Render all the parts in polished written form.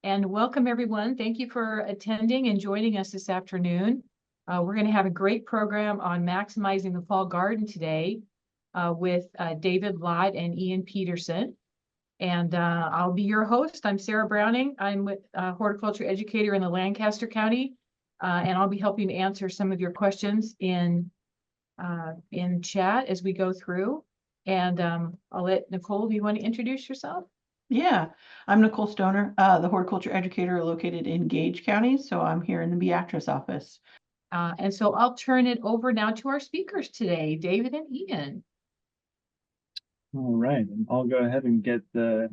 And welcome everyone. Thank you for attending and joining us this afternoon. We're going to have a great program on maximizing the fall garden today with David Lott and Ian Peterson. And I'll be your host. I'm Sarah Browning. I'm with horticulture educator in the Lancaster County, and I'll be helping to answer some of your questions in chat as we go through. And I'll let Nicole, do you want to introduce yourself? Yeah, I'm Nicole Stoner, the horticulture educator located in Gage County. So I'm here in the Beatrice office. And so I'll turn it over now to our speakers today, David and Ian. All right, and I'll go ahead and get the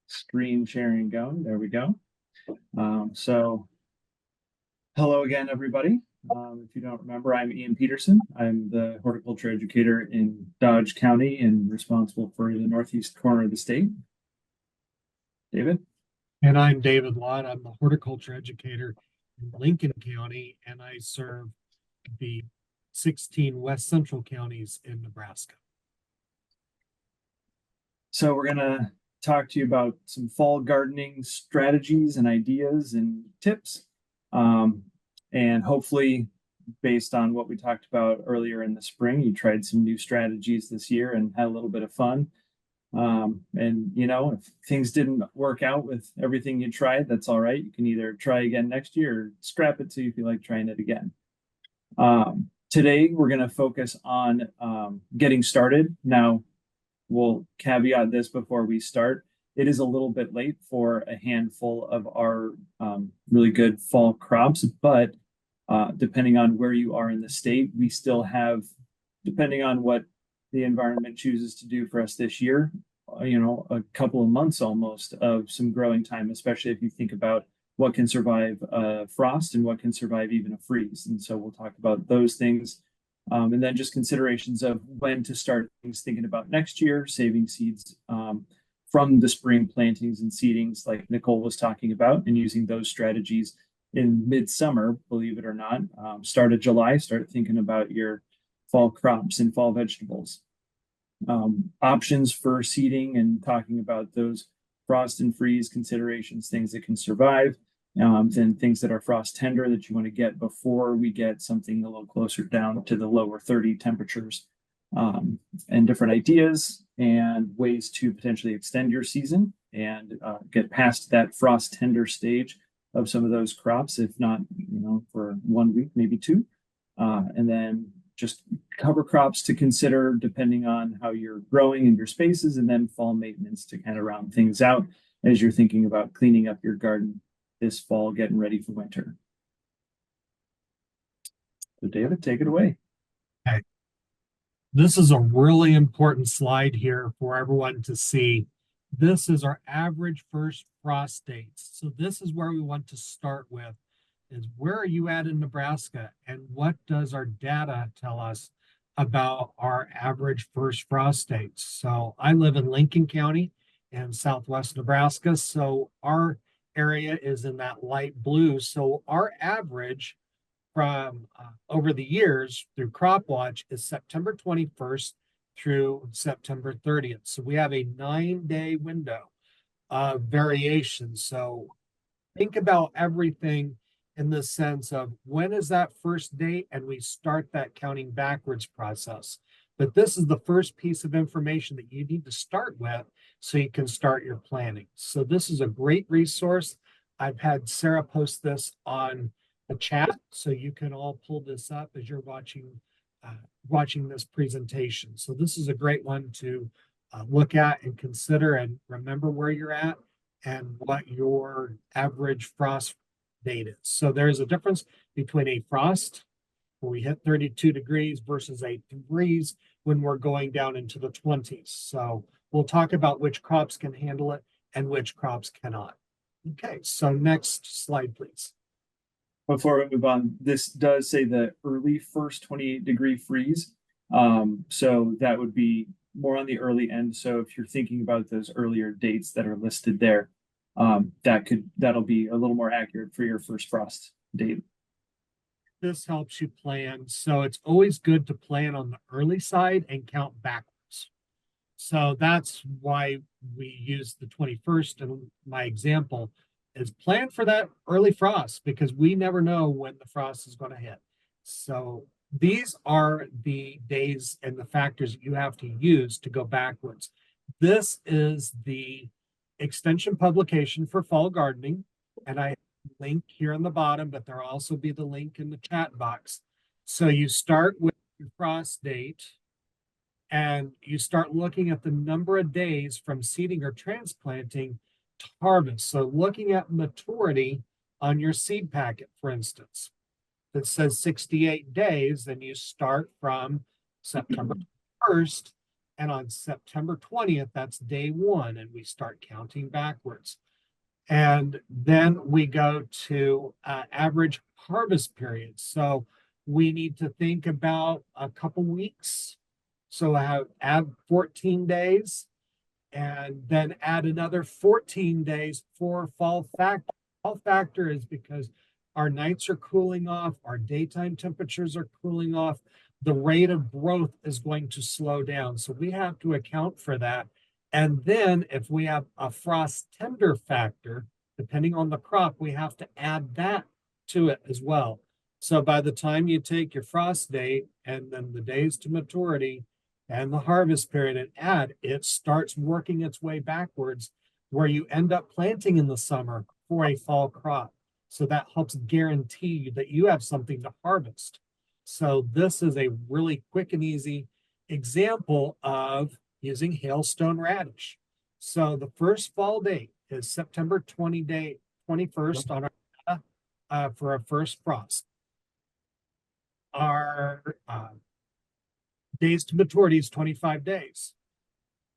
screen sharing going. There we go. So hello again, everybody. If you don't remember, I'm Ian Peterson. I'm the horticulture educator in Dodge County and responsible for the northeast corner of the state. David? And I'm David Lott. I'm the horticulture educator in Lincoln County, and I serve the 16 West Central counties in Nebraska. So we're going to talk to you about some fall gardening strategies and ideas and tips. And hopefully, based on what we talked about earlier in the spring, you tried some new strategies this year and had a little bit of fun. And you know, if things didn't work out with everything you tried, that's all right. You can either try again next year or scrap it till you feel like trying it again. Today, we're going to focus on getting started. Now, we'll caveat this before we start. It is a little bit late for a handful of our really good fall crops, but depending on where you are in the state, we still have, depending on what the environment chooses to do for us this year, you know, a couple of months almost of some growing time, especially if you think about what can survive frost and what can survive even a freeze. And so we'll talk about those things. And then just considerations of when to start things, thinking about next year, saving seeds from the spring plantings and seedings like Nicole was talking about, and using those strategies in midsummer, believe it or not. Start of July, start thinking about your fall crops and fall vegetables. Options for seeding and talking about those frost and freeze considerations, things that can survive, and things that are frost tender that you want to get before we get something a little closer down to the lower 30 temperatures, and different ideas and ways to potentially extend your season and get past that frost tender stage of some of those crops, if not, you know, for 1 week, maybe two. And then just cover crops to consider depending on how you're growing in your spaces, and then fall maintenance to kind of round things out as you're thinking about cleaning up your garden this fall, getting ready for winter. So David, take it away. Okay. This is a really important slide here for everyone to see. This is our average first frost dates. So this is where we want to start with, is where are you at in Nebraska, and what does our data tell us about our average first frost dates? So I live in Lincoln County in southwest Nebraska, so our area is in that light blue. So our average from over the years through Crop Watch is September 21st through September 30th. So we have a 9-day window of variation. So think about everything in the sense of when is that first date, and we start that counting backwards process. But this is the first piece of information that you need to start with so you can start your planning. So this is a great resource. I've had Sarah post this on the chat, so you can all pull this up as you're watching this presentation. So this is a great one to look at and consider, and remember where you're at and what your average frost date is. So there's a difference between a frost where we hit 32 degrees versus a freeze when we're going down into the 20s. So we'll talk about which crops can handle it and which crops cannot. Okay, so next slide, please. Before we move on, this does say the early first 28-degree freeze. So that would be more on the early end. So if you're thinking about those earlier dates that are listed there, that'll be a little more accurate for your first frost date. This helps you plan. So it's always good to plan on the early side and count backwards. So that's why we use the 21st in my example. is plan for that early frost because we never know when the frost is going to hit. So these are the days and the factors that you have to use to go backwards. This is the extension publication for fall gardening, and I link here on the bottom, but there'll also be the link in the chat box. So you start with your frost date and you start looking at the number of days from seeding or transplanting to harvest. So looking at maturity on your seed packet, for instance, that says 68 days, then you start from September 1st, and on September 20th, that's day 1, and we start counting backwards. And then we go to average harvest period. So we need to think about a couple weeks. So add 14 days and then add another 14 days for fall factor. Fall factor is because our nights are cooling off, our daytime temperatures are cooling off, the rate of growth is going to slow down. So we have to account for that. And then if we have a frost tender factor, depending on the crop, we have to add that to it as well. So by the time you take your frost date and then the days to maturity and the harvest period and add, it starts working its way backwards where you end up planting in the summer for a fall crop. So that helps guarantee that you have something to harvest. So this is a really quick and easy example of using hailstone radish. So the first fall date is September 21st on our for our first frost. Our days to maturity is 25 days.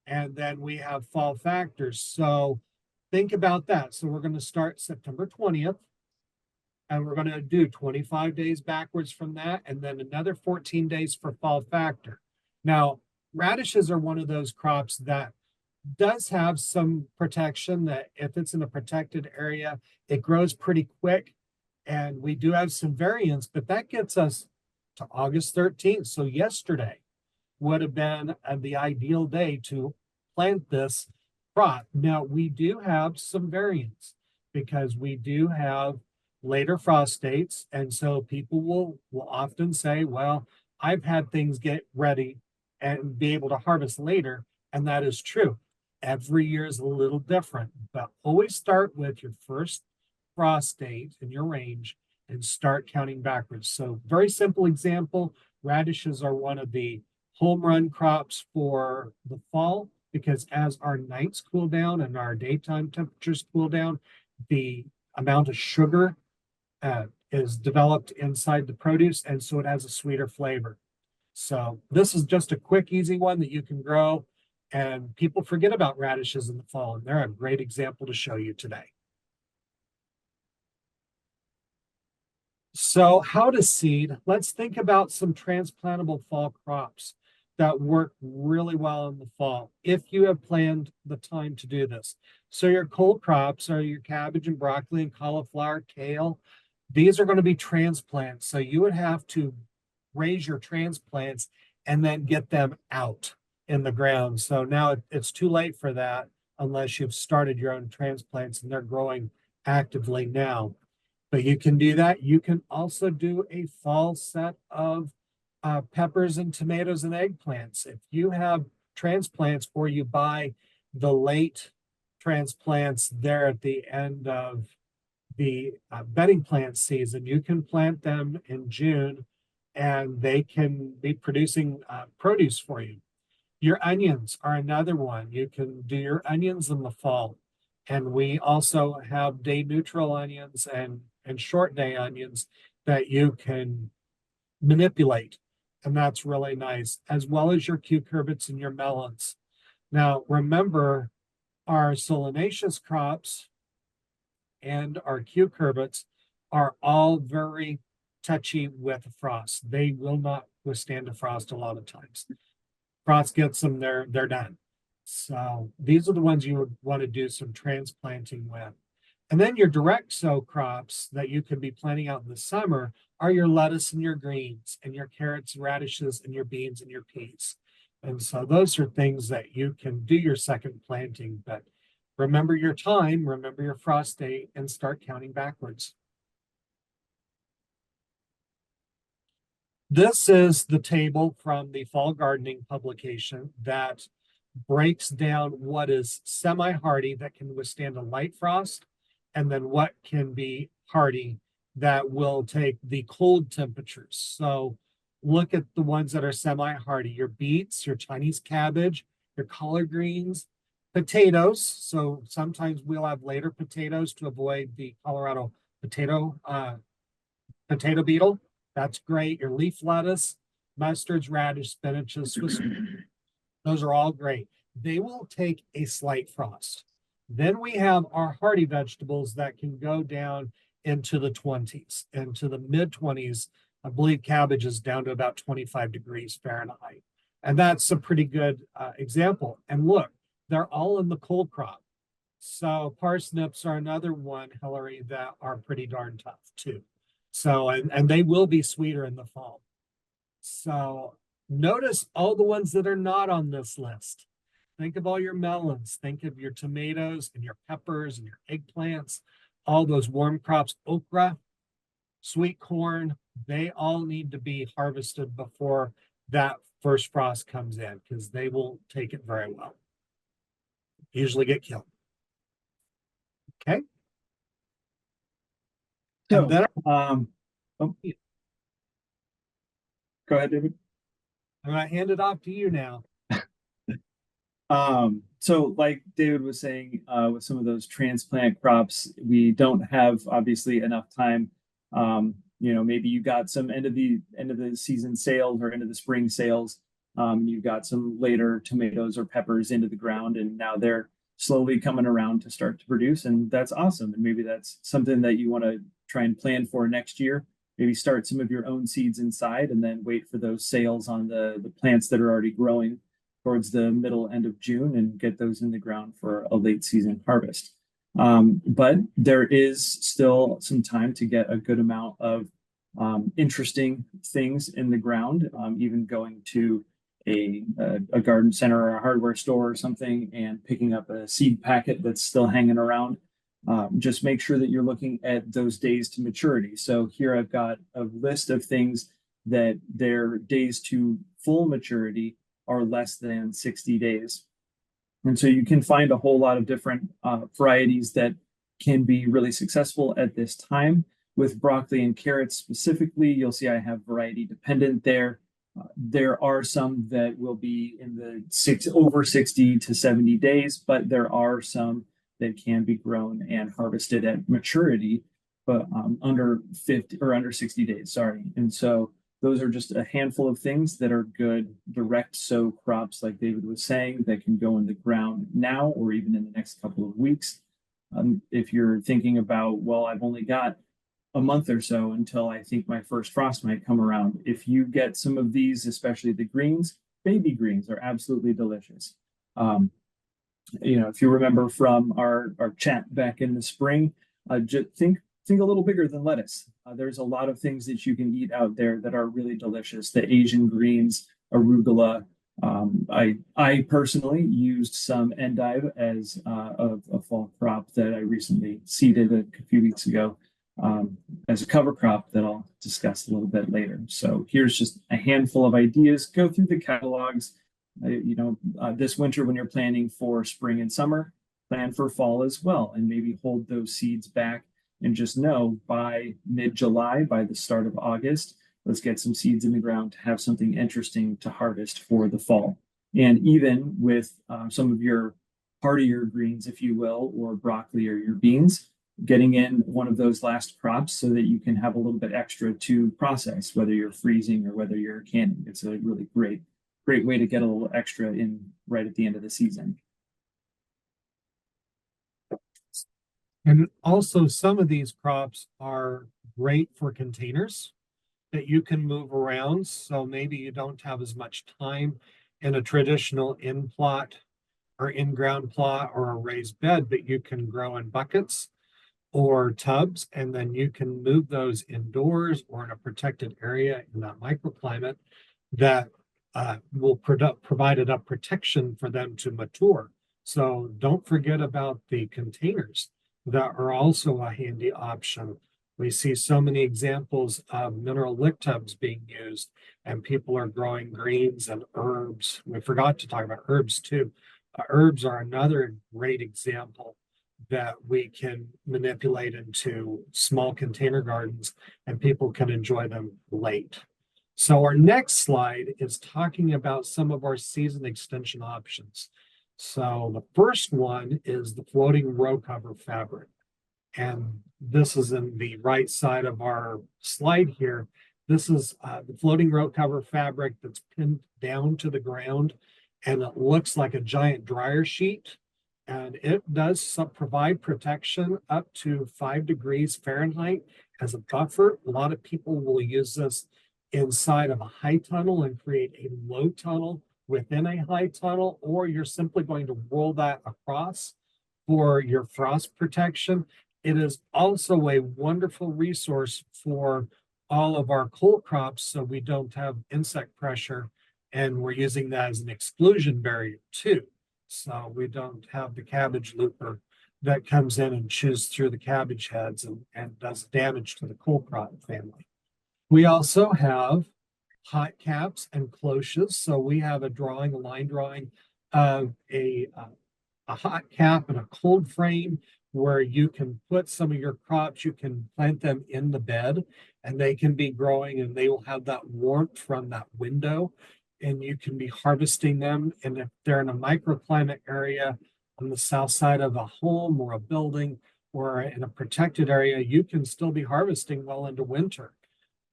And then we have fall factors. So think about that. So we're going to start September 20th. And we're going to do 25 days backwards from that, and then another 14 days for fall factor. Now, radishes are one of those crops that does have some protection, that if it's in a protected area, it grows pretty quick. And we do have some variants, but that gets us to August 13th. So yesterday would have been the ideal day to plant this crop. Now, we do have some variants because we do have later frost dates. And so people will often say, well, I've had things get ready and be able to harvest later. And that is true. Every year is a little different, but always start with your first frost date in your range and start counting backwards. So very simple example, radishes are one of the home run crops for the fall because as our nights cool down and our daytime temperatures cool down, the amount of sugar is developed inside the produce, and so it has a sweeter flavor. So this is just a quick, easy one that you can grow, and people forget about radishes in the fall, and they're a great example to show you today. So how to seed? Let's think about some transplantable fall crops that work really well in the fall, if you have planned the time to do this. So your cold crops are your cabbage and broccoli and cauliflower, kale. These are going to be transplants. So you would have to raise your transplants and then get them out in the ground. So now it's too late for that unless you've started your own transplants and they're growing actively now. But you can do that. You can also do a fall set of peppers and tomatoes and eggplants. If you have transplants or you buy the late transplants there at the end of the bedding plant season, you can plant them in June and they can be producing produce for you. Your onions are another one. You can do your onions in the fall. And we also have day neutral onions and short day onions that you can manipulate. And that's really nice, as well as your cucurbits and your melons. Now, remember, our solanaceous crops and our cucurbits are all very touchy with frost. They will not withstand a frost a lot of times. Frost gets them, they're done. So these are the ones you would want to do some transplanting with. And then your direct sow crops that you could be planting out in the summer are your lettuce and your greens and your carrots and radishes and your beans and your peas. And so those are things that you can do your second planting, but Remember your time, remember your frost date, and start counting backwards. This is the table from the Fall Gardening publication that breaks down what is semi-hardy that can withstand a light frost, and then what can be hardy that will take the cold temperatures. So look at the ones that are semi-hardy, your beets, your Chinese cabbage, your collard greens, potatoes. So sometimes we'll have later potatoes to avoid the Colorado potato beetle. That's great. Your leaf lettuce, mustards, radish, spinaches, Swiss. Those are all great. They will take a slight frost. Then we have our hardy vegetables that can go down into the 20s, into the mid 20s. I believe cabbage is down to about 25 degrees Fahrenheit. And that's a pretty good example. And look, they're all in the cold crop. So parsnips are another one, Hillary, that are pretty darn tough too. So, and they will be sweeter in the fall. So notice all the ones that are not on this list. Think of all your melons, think of your tomatoes and your peppers and your eggplants, all those warm crops, okra, sweet corn, they all need to be harvested before that first frost comes in because they won't take it very well. Usually get killed. Okay. So, And then oh, go ahead, David. I'm going to hand it off to you now. So like David was saying, with some of those transplant crops, we don't have obviously enough time. Maybe you got some end of the season sales or end of the spring sales. You've got some later tomatoes or peppers into the ground, and now they're slowly coming around to start to produce, and that's awesome. And maybe that's something that you want to try and plan for next year. Maybe start some of your own seeds inside and then wait for those sales on the plants that are already growing towards the end of June and get those in the ground for a late season harvest. But there is still some time to get a good amount of interesting things in the ground, even going to a garden center or a hardware store or something and picking up a seed packet that's still hanging around. Just make sure that you're looking at those days to maturity. So here I've got a list of things that their days to full maturity are less than 60 days. And so you can find a whole lot of different varieties that can be really successful at this time. With broccoli and carrots specifically, you'll see I have variety dependent there. There are some that will be in the over 60 to 70 days, but there are some that can be grown and harvested at maturity, but under 50 or under 60 days, sorry. And so those are just a handful of things that are good direct sow crops, like David was saying, that can go in the ground now or even in the next couple of weeks. If you're thinking about, well, I've only got a month or so until I think my first frost might come around. If you get some of these, especially the greens, baby greens are absolutely delicious. If you remember from our chat back in the spring, just think a little bigger than lettuce. There's a lot of things that you can eat out there that are really delicious. The Asian greens, arugula. I personally used some endive as a fall crop that I recently seeded a few weeks ago as a cover crop that I'll discuss a little bit later. So here's just a handful of ideas. Go through the catalogs. This winter when you're planning for spring and summer, plan for fall as well, and maybe hold those seeds back and just know by mid-July, by the start of August, let's get some seeds in the ground to have something interesting to harvest for the fall. And even with some of your hardier greens, if you will, or broccoli or your beans, getting in one of those last crops so that you can have a little bit extra to process, whether you're freezing or whether you're canning. It's a really great way to get a little extra in right at the end of the season. And also some of these crops are great for containers that you can move around. So maybe you don't have as much time in a traditional in plot or in-ground plot or a raised bed, but you can grow in buckets or tubs, and then you can move those indoors or in a protected area in that microclimate that will provide enough protection for them to mature. So don't forget about the containers that are also a handy option. We see so many examples of mineral lick tubs being used, and people are growing greens and herbs. We forgot to talk about herbs too. Herbs are another great example that we can manipulate into small container gardens, and people can enjoy them late. So our next slide is talking about some of our season extension options. So the first one is the floating row cover fabric. And this is in the right side of our slide here. This is the floating row cover fabric that's pinned down to the ground, and it looks like a giant dryer sheet. And it does provide protection up to 5 degrees Fahrenheit as a buffer. A lot of people will use this inside of a high tunnel and create a low tunnel within a high tunnel, or you're simply going to roll that across for your frost protection. It is also a wonderful resource for all of our cold crops, so we don't have insect pressure, and we're using that as an exclusion barrier too. So we don't have the cabbage looper that comes in and chews through the cabbage heads and does damage to the cold crop family. We also have hot caps and cloches. So we have a line drawing of a hot cap and a cold frame where you can put some of your crops, you can plant them in the bed and they can be growing and they will have that warmth from that window and you can be harvesting them. And if they're in a microclimate area on the south side of a home or a building or in a protected area, you can still be harvesting well into winter.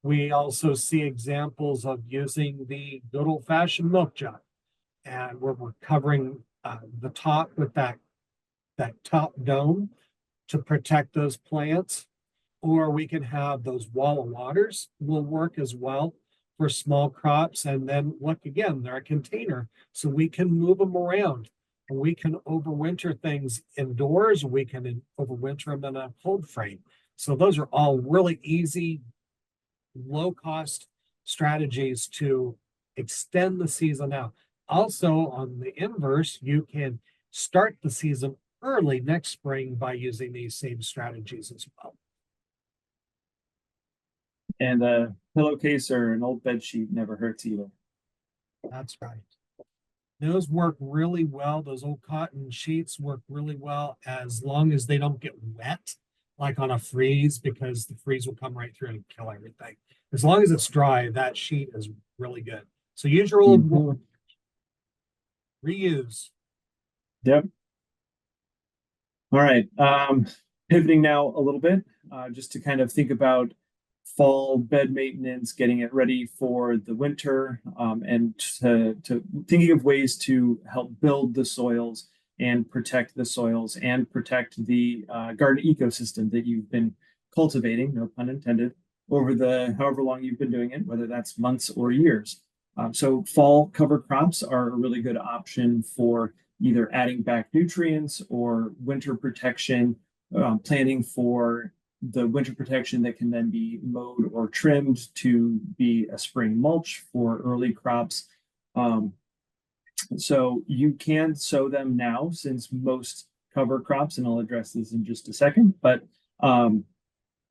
We also see examples of using the good old fashioned milk jug and where we're covering the top with that top dome to protect those plants. Or we can have those wall of waters will work as well for small crops. And then look again, they're a container, so we can move them around. And we can overwinter things indoors. We can overwinter them in a cold frame. So those are all really easy, low cost strategies to extend the season out. Also, on the inverse, you can start the season early next spring by using these same strategies as well. And a pillowcase or an old bed sheet never hurts either. That's right. Those work really well. Those old cotton sheets work really well as long as they don't get wet, like on a freeze, because the freeze will come right through and kill everything. As long as it's dry, that sheet is really good. So use your old reuse. Yep. All right. Pivoting now a little bit, just to kind of think about fall bed maintenance, getting it ready for the winter, and to thinking of ways to help build the soils and protect the soils and protect the garden ecosystem that you've been cultivating, no pun intended, over the however long you've been doing it, whether that's months or years. So fall cover crops are a really good option for either adding back nutrients or winter protection, planning for the winter protection that can then be mowed or trimmed to be a spring mulch for early crops. So you can sow them now, since most cover crops, and I'll address this in just a second, but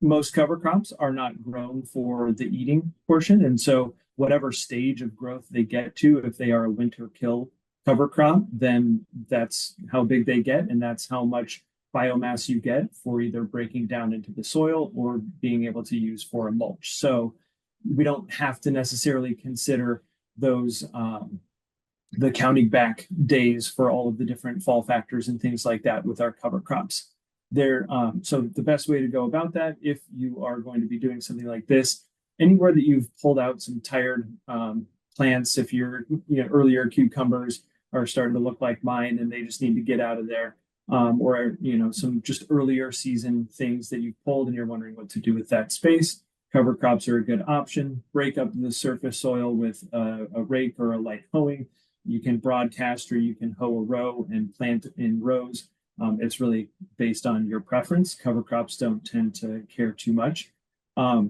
most cover crops are not grown for the eating portion. And so whatever stage of growth they get to, if they are a winter kill cover crop, then that's how big they get. And that's how much biomass you get for either breaking down into the soil or being able to use for a mulch. So we don't have to necessarily consider those the counting back days for all of the different fall factors and things like that with our cover crops. So the best way to go about that, if you are going to be doing something like this, anywhere that you've pulled out some tired plants, if your earlier cucumbers are starting to look like mine and they just need to get out of there, or some just earlier season things that you've pulled and you're wondering what to do with that space, cover crops are a good option. Break up the surface soil with a rake or a light hoeing. You can broadcast or you can hoe a row and plant in rows. It's really based on your preference. Cover crops don't tend to care too much.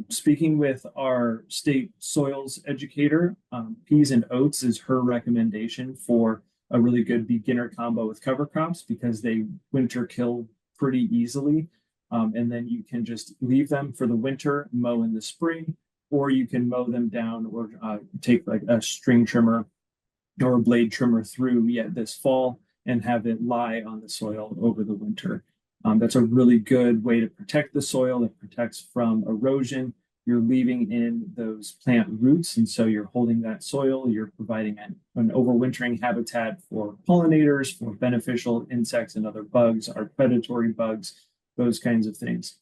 Speaking with our state soils educator, peas and oats is her recommendation for a really good beginner combo with cover crops because they winter kill pretty easily. And then you can just leave them for the winter, mow in the spring, or you can mow them down or take like a string trimmer or a blade trimmer through yet this fall and have it lie on the soil over the winter. That's a really good way to protect the soil. It protects from erosion. You're leaving in those plant roots, and so you're holding that soil. You're providing an overwintering habitat for pollinators, for beneficial insects and other bugs, our predatory bugs, those kinds of things.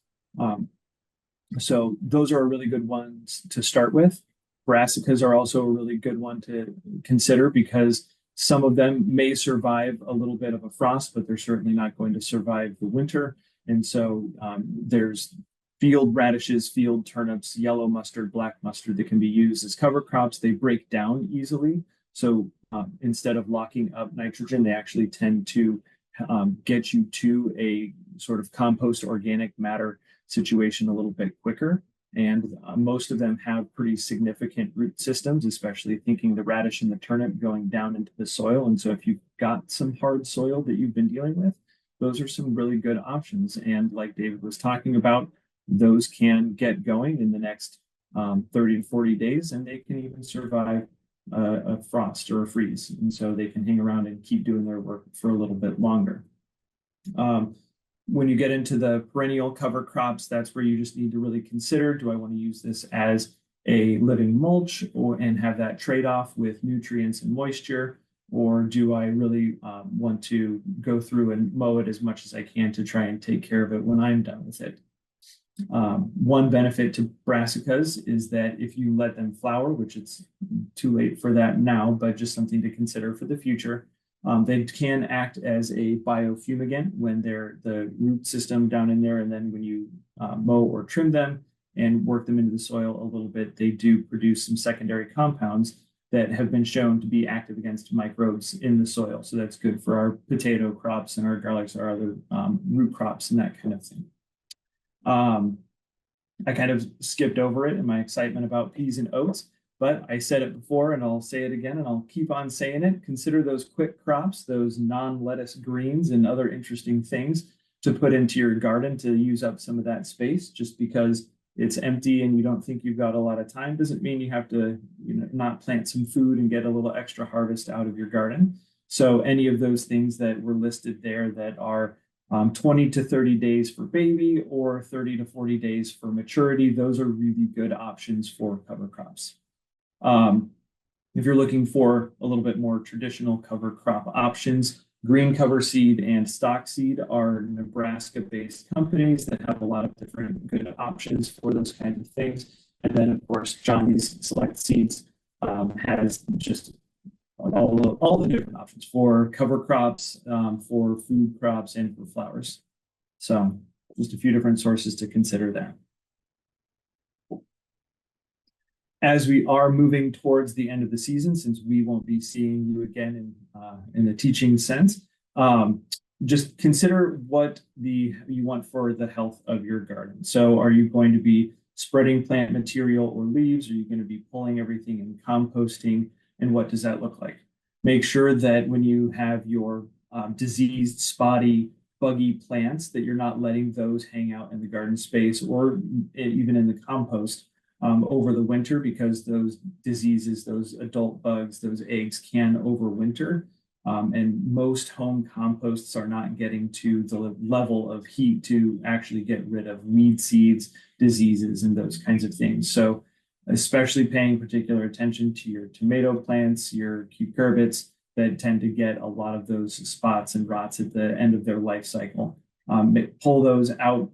So those are really good ones to start with. Brassicas are also a really good one to consider because some of them may survive a little bit of a frost, but they're certainly not going to survive the winter. And so there's field radishes, field turnips, yellow mustard, black mustard that can be used as cover crops. They break down easily. So instead of locking up nitrogen, they actually tend to get you to a sort of compost organic matter situation a little bit quicker. And most of them have pretty significant root systems, especially thinking the radish and the turnip going down into the soil. And so if you've got some hard soil that you've been dealing with, those are some really good options. And like David was talking about, those can get going in the next 30 to 40 days, and they can even survive a frost or a freeze. And so they can hang around and keep doing their work for a little bit longer. When you get into the perennial cover crops, that's where you just need to really consider, do I want to use this as a living mulch and have that trade-off with nutrients and moisture? Or do I really want to go through and mow it as much as I can to try and take care of it when I'm done with it? One benefit to brassicas is that if you let them flower, which it's too late for that now, but just something to consider for the future, they can act as a biofumigant when they're the root system down in there. And then when you mow or trim them and work them into the soil a little bit, they do produce some secondary compounds that have been shown to be active against microbes in the soil. So that's good for our potato crops and our garlics, our other root crops and that kind of thing. I kind of skipped over it in my excitement about peas and oats, but I said it before and I'll say it again and I'll keep on saying it. Consider those quick crops, those non-lettuce greens and other interesting things to put into your garden to use up some of that space. Just because it's empty and you don't think you've got a lot of time doesn't mean you have to, not plant some food and get a little extra harvest out of your garden. So any of those things that were listed there that are 20 to 30 days for baby or 30 to 40 days for maturity, those are really good options for cover crops. If you're looking for a little bit more traditional cover crop options, Green Cover Seed and Stock Seed are Nebraska-based companies that have a lot of different good options for those kinds of things. And then, of course, Johnny's Select Seeds has just all the different options for cover crops, for food crops, and for flowers. So just a few different sources to consider there. As we are moving towards the end of the season, since we won't be seeing you again in the teaching sense, just consider what you want for the health of your garden. So are you going to be spreading plant material or leaves? Are you going to be pulling everything and composting? And what does that look like? Make sure that when you have your diseased, spotty, buggy plants, that you're not letting those hang out in the garden space or even in the compost over the winter, because those diseases, those adult bugs, those eggs can overwinter. And most home composts are not getting to the level of heat to actually get rid of weed seeds, diseases, and those kinds of things. So especially paying particular attention to your tomato plants, your cucurbits that tend to get a lot of those spots and rots at the end of their life cycle. Pull those out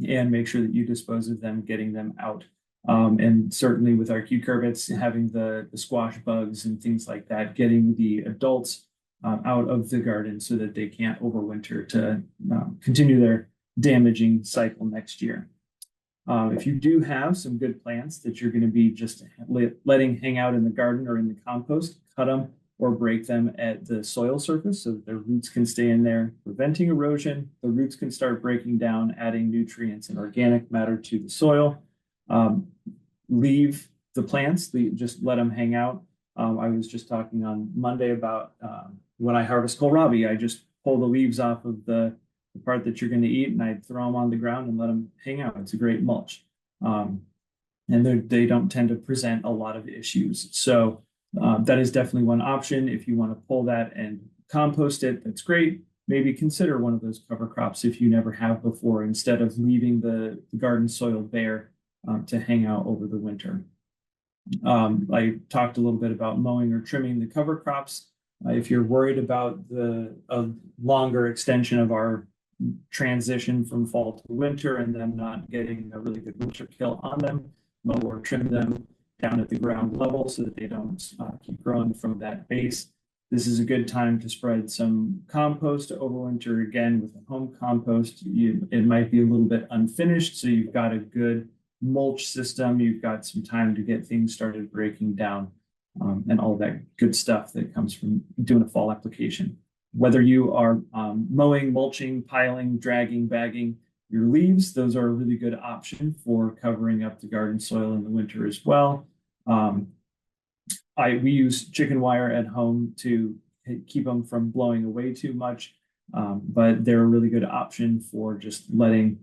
and make sure that you dispose of them, getting them out. And certainly with our cucurbits, having the squash bugs and things like that, getting the adults out of the garden so that they can't overwinter to continue their damaging cycle next year. If you do have some good plants that you're going to be just letting hang out in the garden or in the compost, cut them or break them at the soil surface so that their roots can stay in there, preventing erosion. The roots can start breaking down, adding nutrients and organic matter to the soil. Leave the plants, just let them hang out. I was just talking on Monday about when I harvest kohlrabi, I just pull the leaves off of the part that you're going to eat, and I throw them on the ground and let them hang out. It's a great mulch. And they don't tend to present a lot of issues. So that is definitely one option. If you want to pull that and compost it, that's great. Maybe consider one of those cover crops if you never have before, instead of leaving the garden soil bare to hang out over the winter. I talked a little bit about mowing or trimming the cover crops. If you're worried about the longer extension of our transition from fall to winter and them not getting a really good winter kill on them, mow or trim them down at the ground level so that they don't keep growing from that base. This is a good time to spread some compost over winter. Again, with a home compost, it might be a little bit unfinished, so you've got a good mulch system. You've got some time to get things started breaking down, and all that good stuff that comes from doing a fall application. Whether you are mowing, mulching, piling, dragging, bagging your leaves, those are a really good option for covering up the garden soil in the winter as well. We use chicken wire at home to keep them from blowing away too much, but they're a really good option for just letting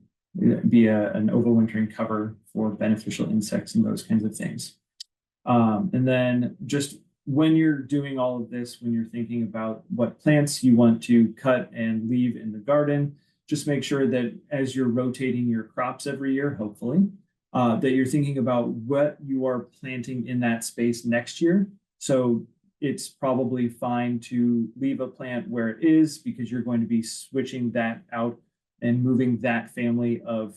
be an overwintering cover for beneficial insects and those kinds of things. And then just when you're doing all of this, when you're thinking about what plants you want to cut and leave in the garden, just make sure that as you're rotating your crops every year, hopefully, that you're thinking about what you are planting in that space next year. So it's probably fine to leave a plant where it is because you're going to be switching that out and moving that family of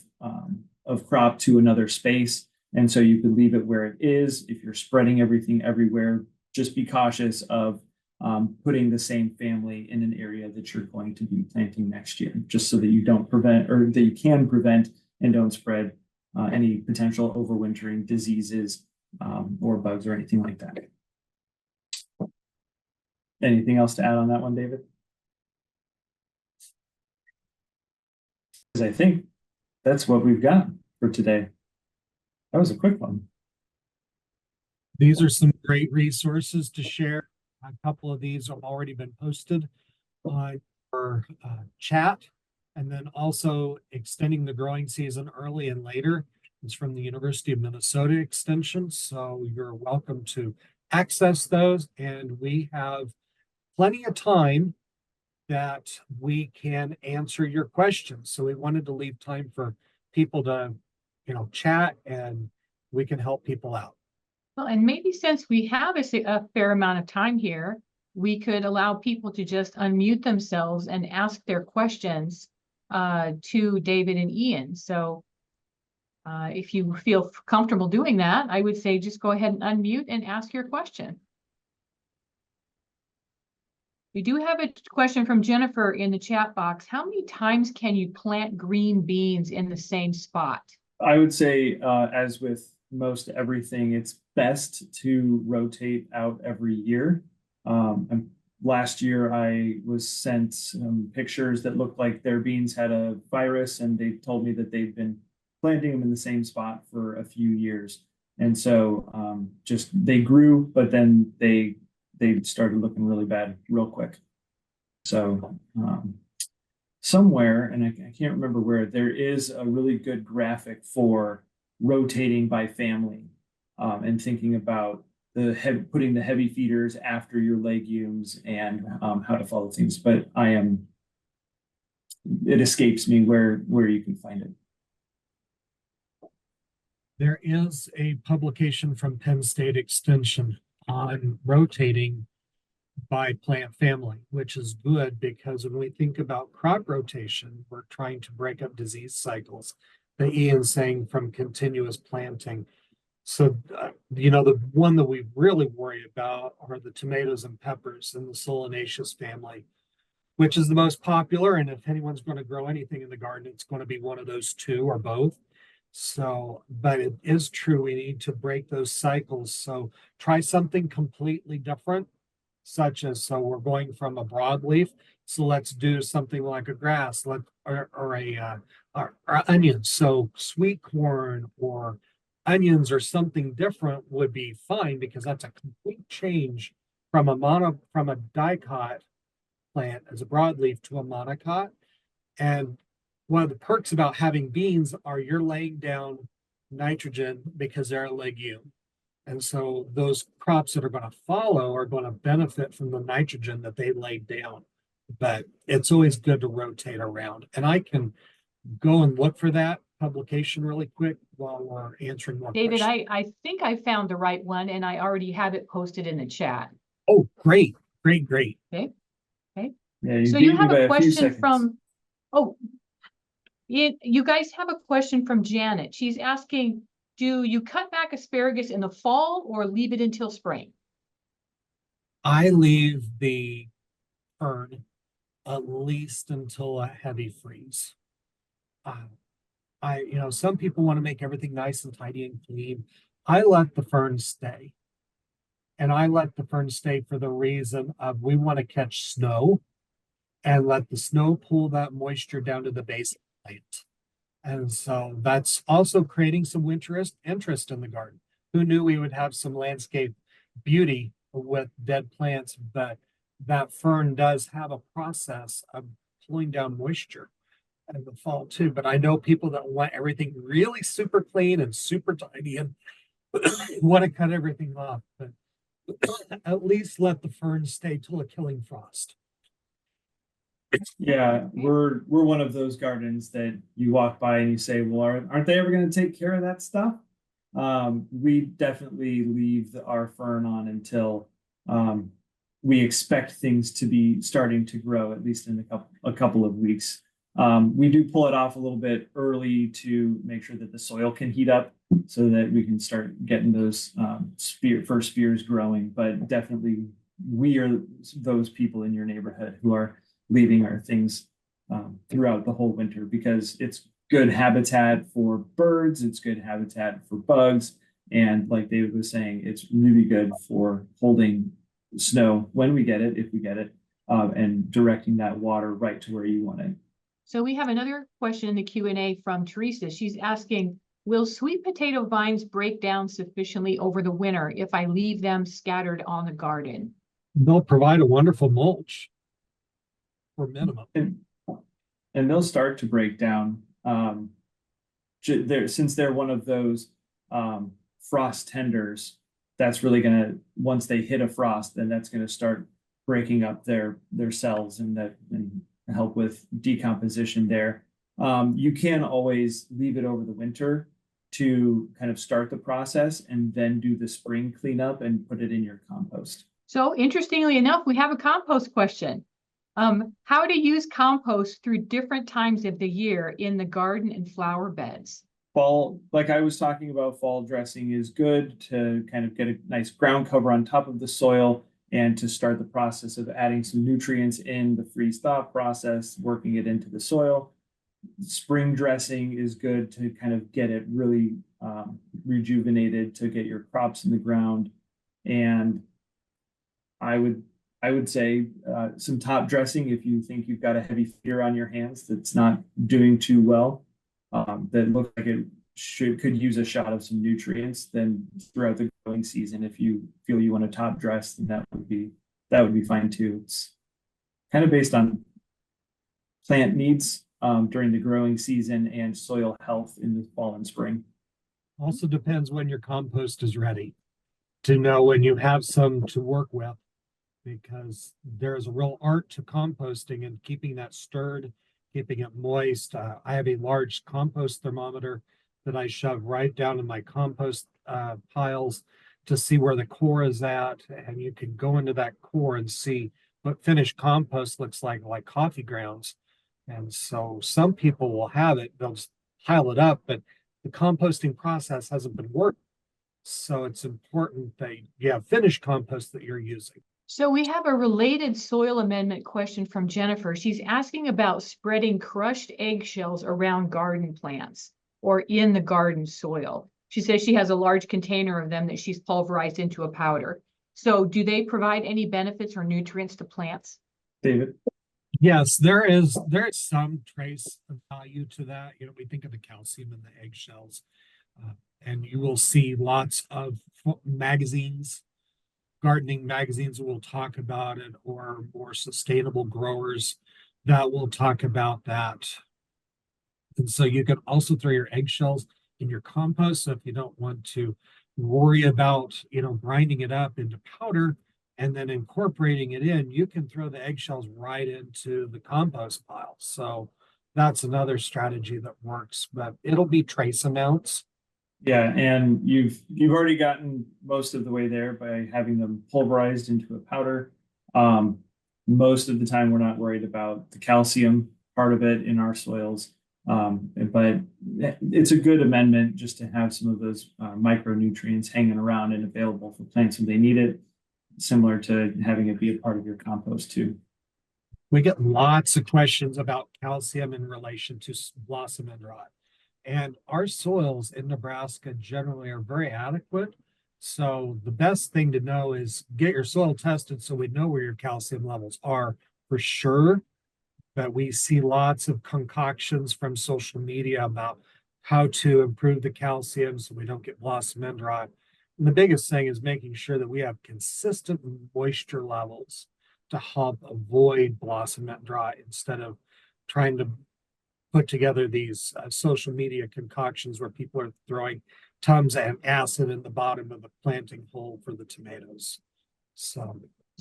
crop to another space. And so you could leave it where it is. If you're spreading everything everywhere, just be cautious of putting the same family in an area that you're going to be planting next year, just so that you don't prevent, or that you can prevent and don't spread any potential overwintering diseases or bugs or anything like that. Anything else to add on that one, David? Because I think that's what we've got for today. That was a quick one. These are some great resources to share. A couple of these have already been posted for chat, and then also extending the growing season early and later. It's from the University of Minnesota Extension, so you're welcome to access those, and we have plenty of time that we can answer your questions. So we wanted to leave time for people to, chat, and we can help people out. Well, and maybe since we have a fair amount of time here, we could allow people to just unmute themselves and ask their questions to David and Ian. So if you feel comfortable doing that, I would say just go ahead and unmute and ask your question. We do have a question from Jennifer in the chat box. How many times can you plant green beans in the same spot? I would say, as with most everything, it's best to rotate out every year. Last year, I was sent some pictures that looked like their beans had a virus, and they told me that they've been planting them in the same spot for a few years. And so just they grew, but then they started looking really bad real quick. So somewhere, and I can't remember where, there is a really good graphic for rotating by family and thinking about putting the heavy feeders after your legumes and how to follow things. But it escapes me where you can find it. There is a publication from Penn State Extension on rotating by plant family, which is good because when we think about crop rotation, we're trying to break up disease cycles. The Ian's saying from continuous planting. So, the one that we really worry about are the tomatoes and peppers in the solanaceous family, which is the most popular. And if anyone's going to grow anything in the garden, it's going to be one of those two or both. So, but it is true, we need to break those cycles. So try something completely different, such as, so we're going from a broadleaf, so let's do something like a grass, or onions. So sweet corn or onions or something different would be fine because that's a complete change from a dicot plant as a broadleaf to a monocot. And one of the perks about having beans are you're laying down nitrogen because they're a legume. And so those crops that are going to follow are going to benefit from the nitrogen that they laid down. But it's always good to rotate around. And I can go and look for that publication really quick while we're answering more David, questions. I think I found the right one and I already have it posted in the chat. Oh, great, great, great. Yeah, So beat you me have by a few question seconds. from, oh, you guys have a question from Janet. She's asking, do you cut back asparagus in the fall or leave it until spring? I leave the fern at least until a heavy freeze. Some people want to make everything nice and tidy and clean. I let the fern stay. And I let the fern stay for the reason of we want to catch snow and let the snow pull that moisture down to the base of the plant. And so that's also creating some interest in the garden. Who knew we would have some landscape beauty with dead plants, but that fern does have a process of pulling down moisture in the fall too. But I know people that want everything really super clean and super tidy and want to cut everything off, but at least let the fern stay till a killing frost. Yeah, we're one of those gardens that you walk by and you say, well, aren't they ever going to take care of that stuff? We definitely leave our fern on until we expect things to be starting to grow, at least in a couple of weeks. We do pull it off a little bit early to make sure that the soil can heat up so that we can start getting those first spears growing. But definitely we are those people in your neighborhood who are leaving our things throughout the whole winter because it's good habitat for birds, it's good habitat for bugs, and like David was saying, it's really good for holding snow when we get it, if we get it, and directing that water right to where you want it. So we have another question in the Q&A from Teresa. She's asking, will sweet potato vines break down sufficiently over the winter if I leave them scattered on the garden? They'll provide a wonderful mulch for minimum. And they'll start to break down. Since they're one of those frost tenders, that's really gonna, once they hit a frost, then that's gonna start breaking up their cells and help with decomposition there. You can always leave it over the winter to kind of start the process and then do the spring cleanup and put it in your compost. So interestingly enough, we have a compost question. How to use compost through different times of the year in the garden and flower beds? Fall, like I was talking about, fall dressing is good to kind of get a nice ground cover on top of the soil and to start the process of adding some nutrients in the freeze-thaw process, working it into the soil. Spring dressing is good to kind of get it really rejuvenated to get your crops in the ground. And I would say some top dressing if you think you've got a heavy feeder on your hands that's not doing too well, that looks like it could use a shot of some nutrients. Then throughout the growing season, if you feel you want to top dress, then that would be fine too. It's kind of based on plant needs during the growing season and soil health in the fall and spring. Also depends when your compost is ready to know when you have some to work with, because there's a real art to composting and keeping that stirred, keeping it moist. I have a large compost thermometer that I shove right down in my compost piles to see where the core is at. And you can go into that core and see what finished compost looks like coffee grounds. And so some people will have it, they'll just pile it up, but the composting process hasn't been worked. So it's important that you have finished compost that you're using. So we have a related soil amendment question from Jennifer. She's asking about spreading crushed eggshells around garden plants or in the garden soil. She says she has a large container of them that she's pulverized into a powder. So do they provide any benefits or nutrients to plants? David? Yes, there is some trace of value to that. We think of the calcium in the eggshells, and you will see lots of magazines, gardening magazines will talk about it, or more sustainable growers that will talk about that. And so you can also throw your eggshells in your compost. So if you don't want to worry about, grinding it up into powder and then incorporating it in, you can throw the eggshells right into the compost pile. So that's another strategy that works, but it'll be trace amounts. Yeah, and you've already gotten most of the way there by having them pulverized into a powder. Most of the time, we're not worried about the calcium part of it in our soils. But it's a good amendment just to have some of those micronutrients hanging around and available for plants when they need it, similar to having it be a part of your compost too. We get lots of questions about calcium in relation to blossom end rot. And our soils in Nebraska generally are very adequate. So the best thing to know is get your soil tested so we know where your calcium levels are for sure. But we see lots of concoctions from social media about how to improve the calcium so we don't get blossom end rot. And the biggest thing is making sure that we have consistent moisture levels to help avoid blossom end rot instead of trying to put together these social media concoctions where people are throwing tons of acid in the bottom of the planting hole for the tomatoes. So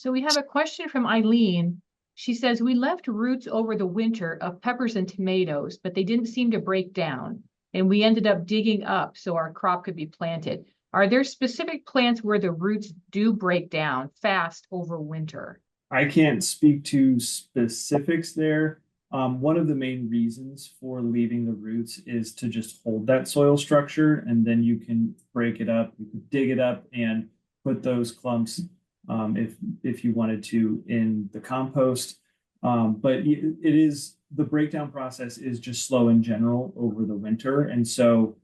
we have a question from Eileen. She says, we left roots over the winter of peppers and tomatoes, but they didn't seem to break down. And we ended up digging up so our crop could be planted. Are there specific plants where the roots do break down fast over winter? I can't speak to specifics there. One of the main reasons for leaving the roots is to just hold that soil structure, and then you can break it up, you can dig it up and put those clumps, if you wanted to, in the compost. But the breakdown process is just slow in general over the winter, and so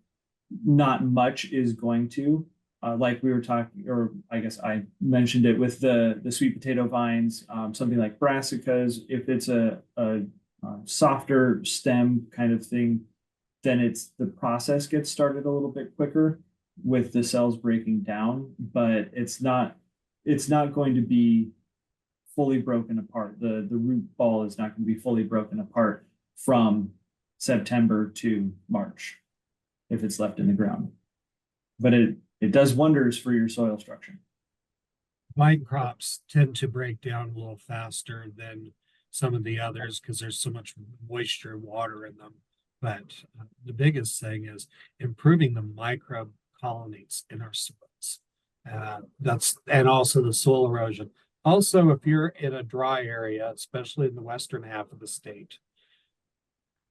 not much is going to. Like we were talking, or I guess I mentioned it with the sweet potato vines, something like brassicas. If it's a softer stem kind of thing, then the process gets started a little bit quicker with the cells breaking down, but it's not going to be fully broken apart. The root ball is not going to be fully broken apart from September to March if it's left in the ground. But it does wonders for your soil structure. vine crops tend to break down a little faster than some of the others because there's so much moisture and water in them. But the biggest thing is improving the microbe colonies in our soils. And also the soil erosion. Also, if you're in a dry area, especially in the western half of the state,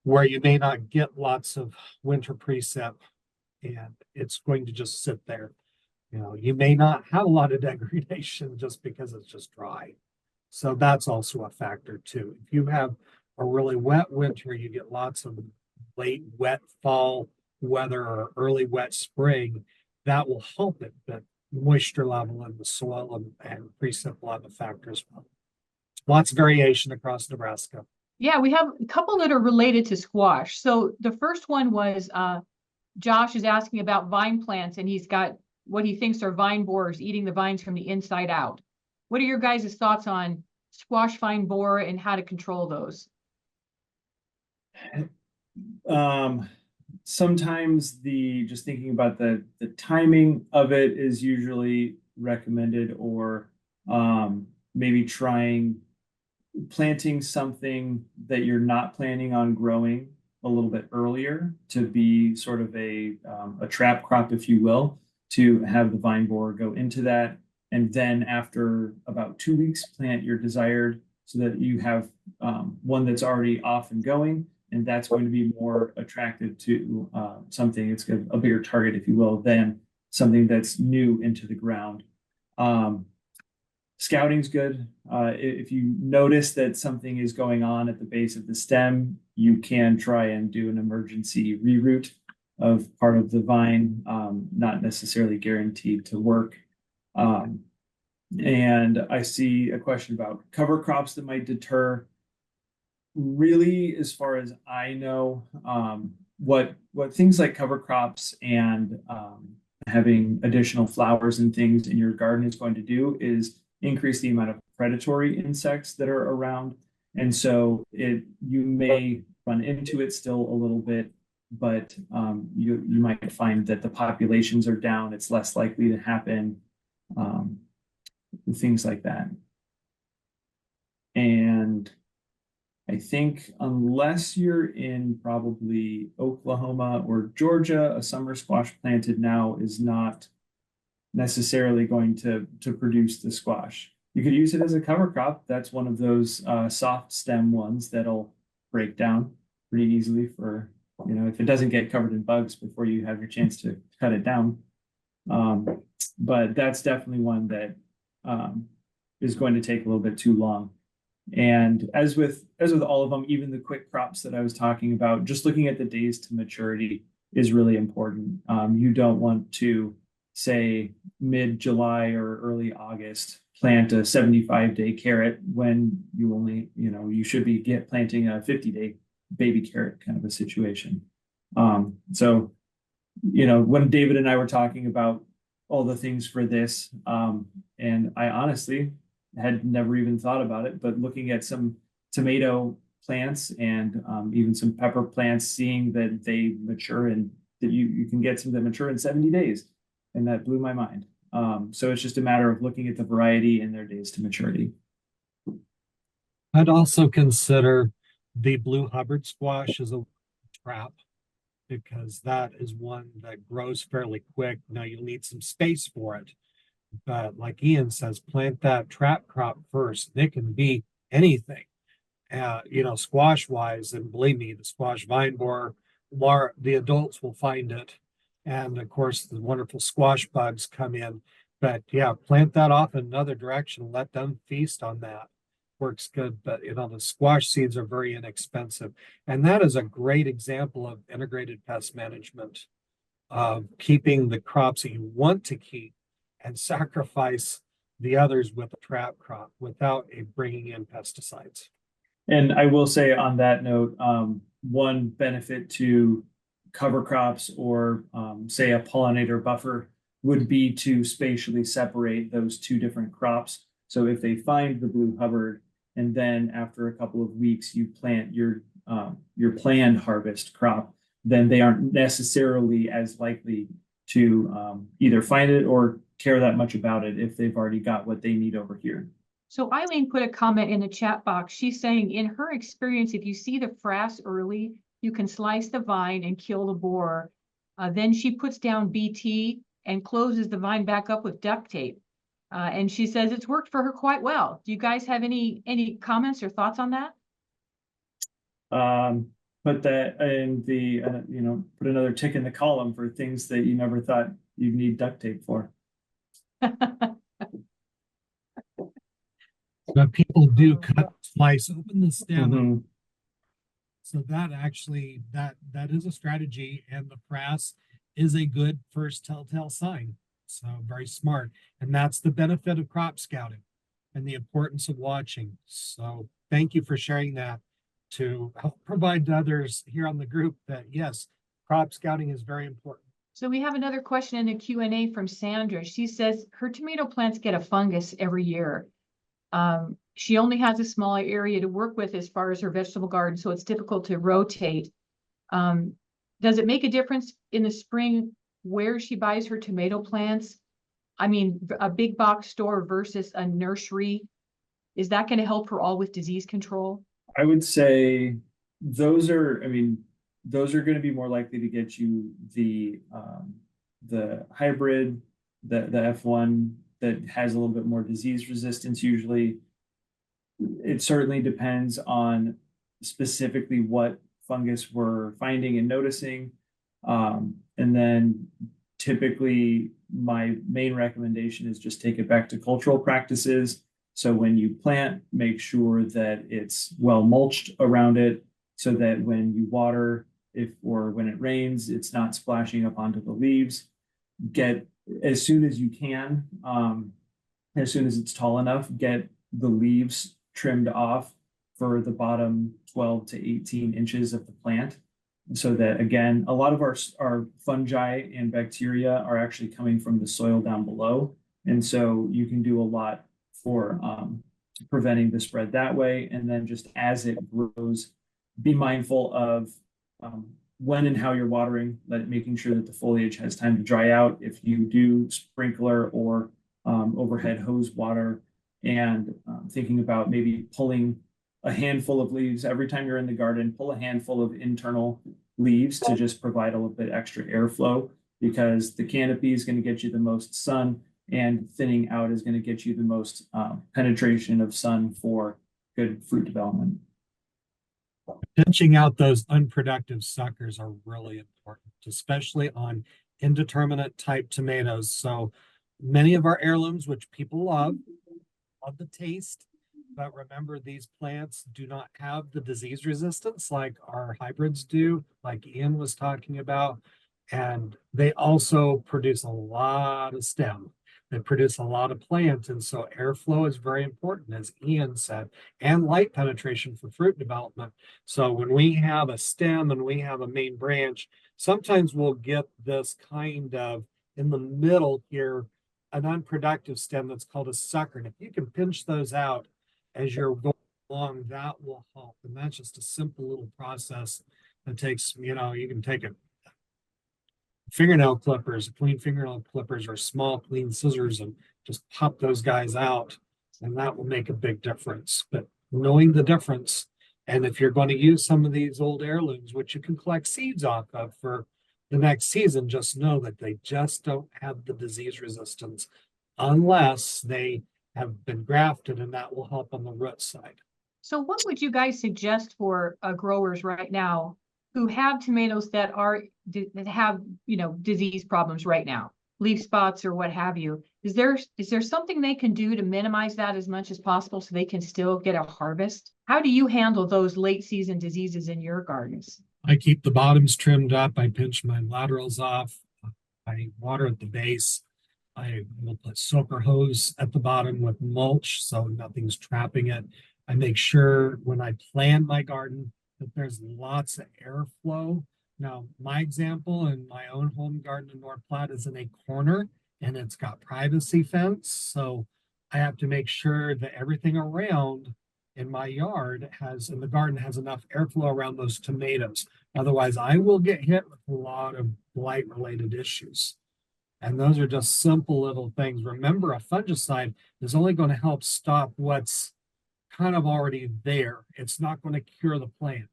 where you may not get lots of winter precip and it's going to just sit there, you may not have a lot of degradation just because it's just dry. So that's also a factor too. If you have a really wet winter, you get lots of late wet fall weather or early wet spring, that will help it. But moisture level in the soil and precip will have a factor as well. Lots of variation across Nebraska. Yeah, we have a couple that are related to squash. So the first one was Josh is asking about vine plants, and he's got what he thinks are vine borers eating the vines from the inside out. What are your guys' thoughts on squash vine borer and how to control those? Sometimes just thinking about the timing of it is usually recommended, or maybe planting something that you're not planning on growing a little bit earlier to be sort of a trap crop, if you will, to have the vine borer go into that. And then after about 2 weeks, plant your desired so that you have one that's already off and going. And that's going to be more attractive to something. It's a bigger target, if you will, than something that's new into the ground. Scouting's good. If you notice that something is going on at the base of the stem, you can try and do an emergency reroot of part of the vine, not necessarily guaranteed to work. And I see a question about cover crops that might deter. Really, as far as I know, what things like cover crops and having additional flowers and things in your garden is going to do is increase the amount of predatory insects that are around. And so you may run into it still a little bit, but you might find that the populations are down. It's less likely to happen, things like that. And I think unless you're in probably Oklahoma or Georgia, a summer squash planted now is not necessarily going to produce the squash. You could use it as a cover crop. That's one of those soft stem ones that'll break down pretty easily for, you know, if it doesn't get covered in bugs before you have your chance to cut it down. But that's definitely one that is going to take a little bit too long. And as with all of them, even the quick crops that I was talking about, just looking at the days to maturity is really important. You don't want to, say, mid-July or early August, plant a 75-day carrot when you only, you know, you should be planting a 50-day baby carrot kind of a situation. So, you know, when David and I were talking about all the things for this, and I honestly had never even thought about it, but looking at some tomato plants and even some pepper plants, seeing that they mature and that you can get some that mature in 70 days. And that blew my mind. So it's just a matter of looking at the variety and their days to maturity. I'd also consider the blue Hubbard squash as a trap, because that is one that grows fairly quick. Now you'll need some space for it, but like Ian says, plant that trap crop first. It can be anything, you know, squash wise. And believe me, the squash vine borer, the adults will find it. And of course, the wonderful squash bugs come in. But yeah, plant that off in another direction. Let them feast on that. Works good. But you know, the squash seeds are very inexpensive. And that is a great example of integrated pest management, of keeping the crops that you want to keep and sacrifice the others with a trap crop without bringing in pesticides. And I will say on that note, one benefit to cover crops or say a pollinator buffer would be to spatially separate those two different crops. So if they find the blue Hubbard and then after a couple of weeks you plant your planned harvest crop, then they aren't necessarily as likely to either find it or care that much about it if they've already got what they need over here. So Eileen put a comment in the chat box. She's saying in her experience, if you see the frass early, you can slice the vine and kill the borer. Then she puts down BT and closes the vine back up with duct tape. And she says it's worked for her quite well. Do you guys have any comments or thoughts on that? Put that in the, you know, put another tick in the column for things that you never thought you'd need duct tape for. But people do cut, slice, open the stem. Mhm. So that actually, that is a strategy, and the frass is a good first telltale sign. So very smart. And that's the benefit of crop scouting and the importance of watching. So thank you for sharing that to help provide to others here on the group that yes, crop scouting is very important. So we have another question in the Q&A from Sandra. She says her tomato plants get a fungus every year. She only has a smaller area to work with as far as her vegetable garden, so it's difficult to rotate. Does it make a difference in the spring where she buys her tomato plants? I mean, a big box store versus a nursery, is that going to help her all with disease control? I would say those are, I mean, those are going to be more likely to get you the hybrid, the F1 that has a little bit more disease resistance usually. It certainly depends on specifically what fungus we're finding and noticing. And then typically my main recommendation is just take it back to cultural practices. So when you plant, make sure that it's well mulched around it so that when you water, or when it rains, it's not splashing up onto the leaves. Get, as soon as you can, as soon as it's tall enough, get the leaves trimmed off for the bottom 12 to 18 inches of the plant. so that, again, a lot of our fungi and bacteria are actually coming from the soil down below. And so you can do a lot for preventing the spread that way. And then just as it grows, be mindful of when and how you're watering, making sure that the foliage has time to dry out. If you do sprinkler or overhead hose water, and thinking about maybe pulling a handful of leaves every time you're in the garden, pull a handful of internal leaves to just provide a little bit extra airflow, because the canopy is going to get you the most sun, and thinning out is going to get you the most penetration of sun for good fruit development. Pinching out those unproductive suckers are really important, especially on indeterminate type tomatoes. So many of our heirlooms, which people love the taste, but remember, these plants do not have the disease resistance like our hybrids do, like Ian was talking about. And they also produce a lot of stem. They produce a lot of plant. And so airflow is very important, as Ian said, and light penetration for fruit development. So when we have a stem and we have a main branch, sometimes we'll get this kind of in the middle here, an unproductive stem that's called a sucker. And if you can pinch those out as you're going along, that will help. And that's just a simple little process that takes, you can take a fingernail clippers, clean fingernail clippers, or small clean scissors, and just pop those guys out. And that will make a big difference. But knowing the difference, and if you're going to use some of these old heirlooms, which you can collect seeds off of for the next season, just know that they just don't have the disease resistance unless they have been grafted, and that will help on the root side. So what would you guys suggest for growers right now who have tomatoes that have disease problems right now, leaf spots or what have you? Is there something they can do to minimize that as much as possible so they can still get a harvest? How do you handle those late season diseases in your gardens? I keep the bottoms trimmed up. I pinch my laterals off. I water at the base. I will put soaker hose at the bottom with mulch so nothing's trapping it. I make sure when I plan my garden that there's lots of airflow. Now, my example in my own home garden in North Platte is in a corner, and it's got privacy fence. So I have to make sure that everything around in my yard in the garden has enough airflow around those tomatoes. Otherwise, I will get hit with a lot of blight related issues. And those are just simple little things. Remember, a fungicide is only going to help stop what's kind of already there. It's not going to cure the plant.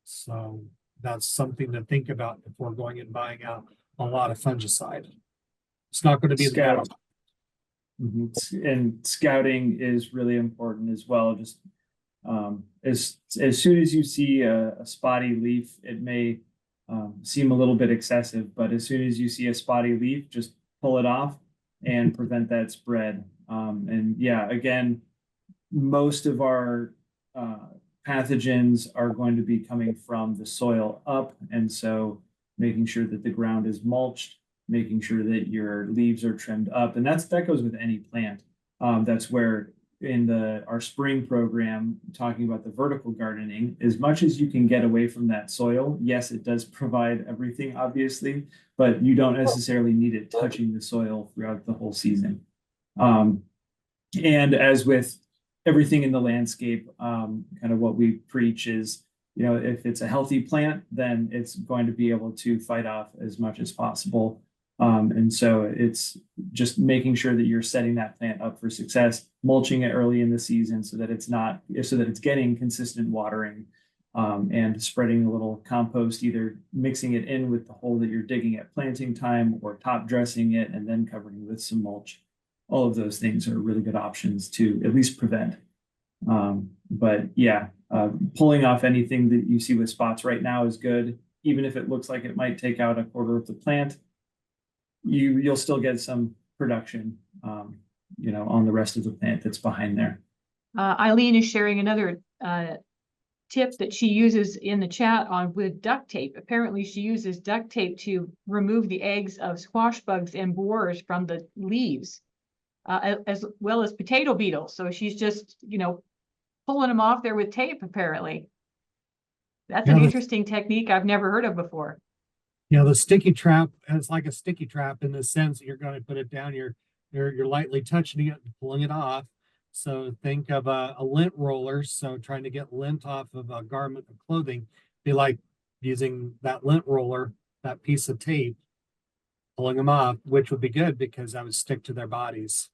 So that's something to think about before going and buying out a lot of fungicide. It's not going to be the best. And scouting is really important as well. Just as soon as you see a spotty leaf, it may seem a little bit excessive, but as soon as you see a spotty leaf, just pull it off and prevent that spread. And yeah, again, most of our pathogens are going to be coming from the soil up, and so making sure that the ground is mulched, making sure that your leaves are trimmed up, and that goes with any plant. That's where in our spring program, talking about the vertical gardening, as much as you can get away from that soil, yes, it does provide everything, obviously, but you don't necessarily need it touching the soil throughout the whole season. And as with everything in the landscape, kind of what we preach is, if it's a healthy plant, then it's going to be able to fight off as much as possible. And so it's just making sure that you're setting that plant up for success, mulching it early in the season so that it's getting consistent watering, and spreading a little compost, either mixing it in with the hole that you're digging at planting time, or top dressing it and then covering with some mulch. All of those things are really good options to at least prevent. But yeah, pulling off anything that you see with spots right now is good. Even if it looks like it might take out a quarter of the plant, you'll still get some production, on the rest of the plant that's behind there. Eileen is sharing another tip that she uses in the chat with duct tape. Apparently she uses duct tape to remove the eggs of squash bugs and borers from the leaves, as well as potato beetles. So she's just, pulling them off there with tape, apparently. That's Yeah, an the- interesting technique I've never heard of before. Yeah, the sticky trap, it's like a sticky trap in the sense that you're going to put it down, you're lightly touching it and pulling it off. So think of a lint roller. So trying to get lint off of a garment of clothing, be like using that lint roller, that piece of tape, pulling them off, which would be good because that would stick to their bodies.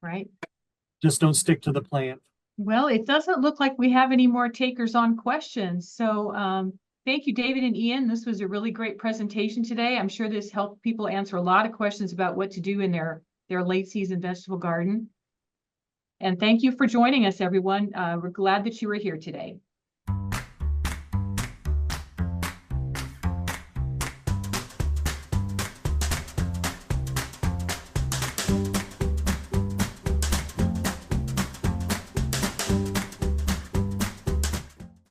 Right. Just don't stick to the plant. Well, it doesn't look like we have any more takers on questions. So thank you, David and Ian. This was a really great presentation today. I'm sure this helped people answer a lot of questions about what to do in their late season vegetable garden. And thank you for joining us, everyone. We're glad that you were here today.